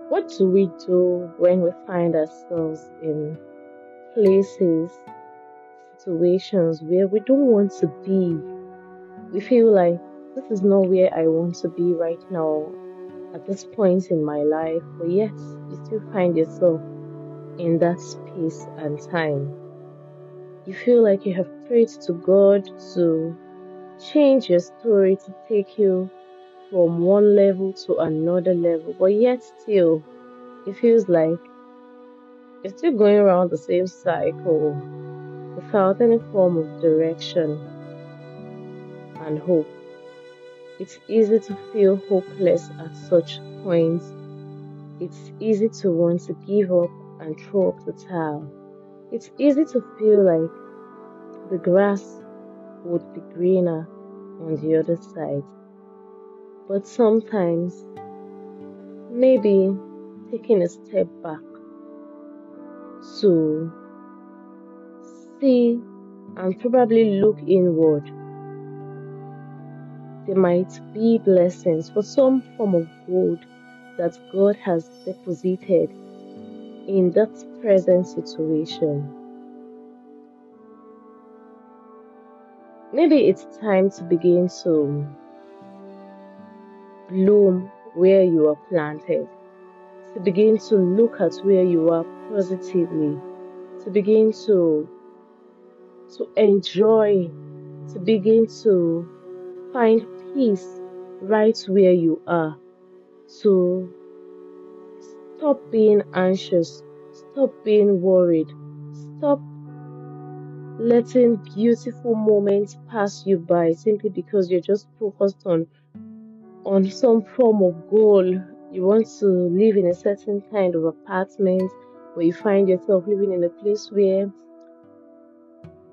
What do we do when we find ourselves in places, situations where we don't want to be? We feel like this is not where I want to be right now at this point in my life, but yet you still find yourself in that space and time. You feel like you have prayed to God to change your story to take you from one level to another level, but yet still it feels like you're still going around the same cycle without any form of direction and hope. It's easy to feel hopeless at such points. It's easy to want to give up and throw up the towel. It's easy to feel like the grass would be greener on the other side. But sometimes, maybe taking a step back to see and probably look inward, there might be blessings for some form of gold that God has deposited in that present situation. Maybe it's time to begin to bloom where you are planted, to begin to look at where you are positively, to begin to enjoy, to begin to find peace right where you are, to stop being anxious, stop being worried, stop letting beautiful moments pass you by simply because you're just focused on some form of goal. You want to live in a certain kind of apartment, where you find yourself living in a place where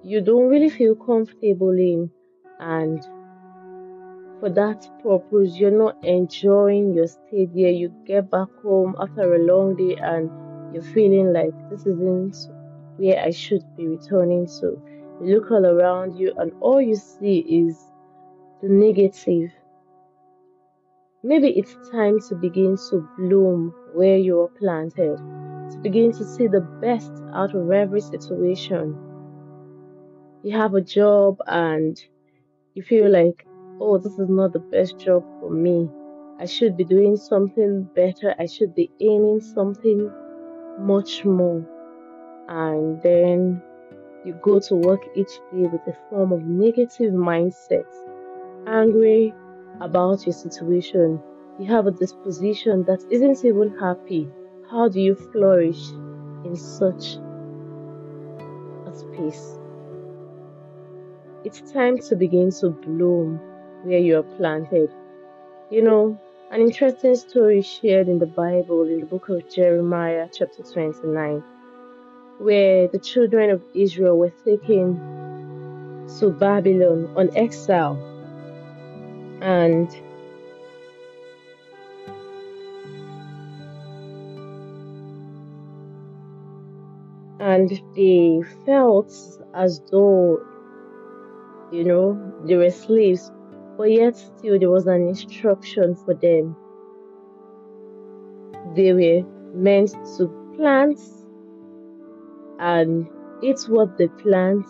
you don't really feel comfortable in, and for that purpose you're not enjoying your stay there. You get back home after a long day and you're feeling like this isn't where I should be returning to. You look all around you and all you see is the negative. Maybe it's time to begin to bloom where you are planted, to begin to see the best out of every situation. You have a job and you feel like, oh, this is not the best job for me. I should be doing something better. I should be earning something much more. And then you go to work each day with a form of negative mindset, angry about your situation. You have a disposition that isn't even happy. How do you flourish in such a space? It's time to begin to bloom where you are planted. You know, an interesting story shared in the Bible in the book of Jeremiah, chapter 29, where the children of Israel were taken to Babylon on exile, and they felt as though, they were slaves, but yet still there was an instruction for them. They were meant to plant and eat what they plant,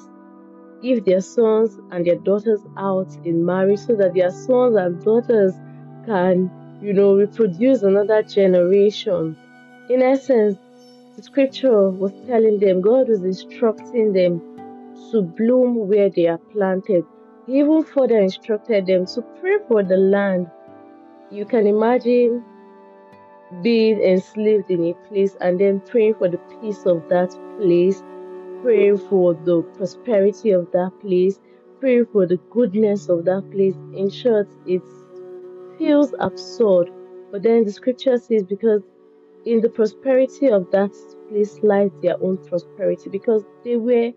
give their sons and their daughters out in marriage so that their sons and daughters can, reproduce another generation. In essence, the scripture was telling them, God was instructing them to bloom where they are planted. He even further instructed them to pray for the land. You can imagine being enslaved in a place and then praying for the peace of that place, praying for the prosperity of that place, praying for the goodness of that place. In short, it feels absurd. But then the scripture says, because in the prosperity of that place lies their own prosperity, because they were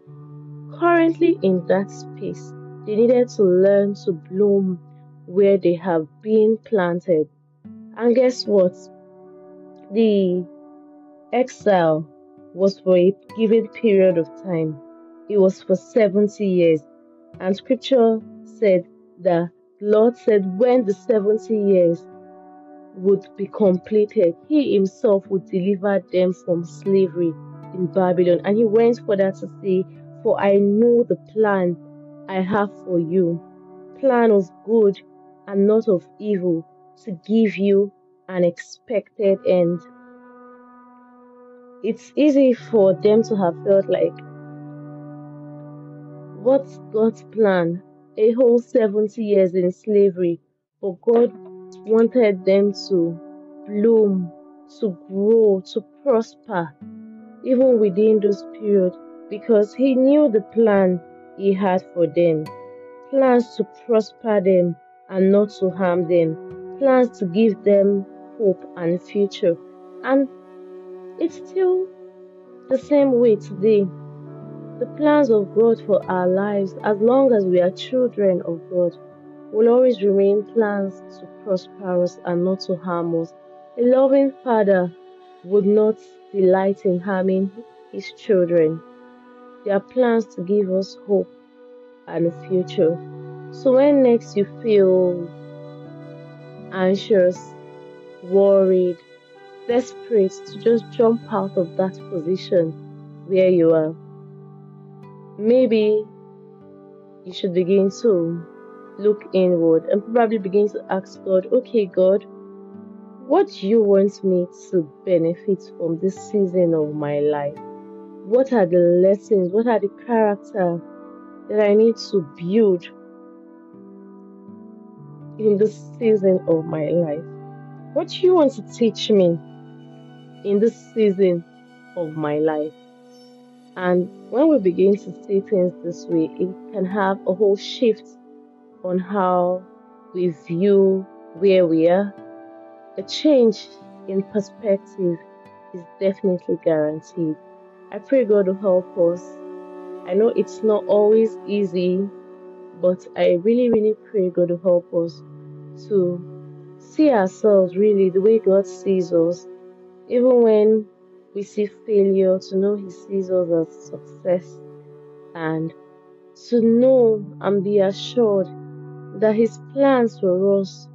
currently in that space. They needed to learn to bloom where they have been planted. And guess what? The exile was for a given period of time. It was for 70 years. And scripture said that the Lord said when the 70 years would be completed. He himself would deliver them from slavery in Babylon. And he went further to say, "For I know the plan I have for you, plan of good and not of evil, to give you an expected end." It's easy for them to have felt like, what's God's plan? A whole 70 years in slavery. But God wanted them to bloom, to grow, to prosper, even within those periods, because He knew the plan He had for them. Plans to prosper them and not to harm them. Plans to give them hope and future. And it's still the same way today. The plans of God for our lives, as long as we are children of God, will always remain plans to prosper us and not to harm us. A loving Father would not delight in harming His children. There are plans to give us hope and a future. So when next you feel anxious, worried, desperate to just jump out of that position where you are, maybe you should begin to look inward and probably begin to ask God, okay, God, what do you want me to benefit from this season of my life? What are the lessons? What are the character that I need to build in this season of my life? What do you want to teach me in this season of my life? And when we begin to see things this way, it can have a whole shift on how we view where we are. A change in perspective is definitely guaranteed. I pray God will help us. I know it's not always easy, but I really, really pray God will help us to see ourselves really the way God sees us, even when we see failure, to know He sees us as success, and to know and be assured that His plans for us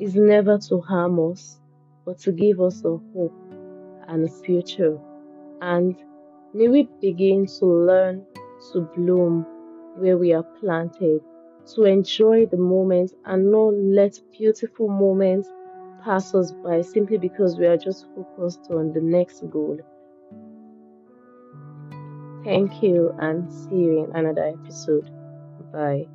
is never to harm us, but to give us a hope and a future. And may we begin to learn to bloom where we are planted, to enjoy the moment and not let beautiful moments pass us by simply because we are just focused on the next goal. Thank you and see you in another episode. Bye.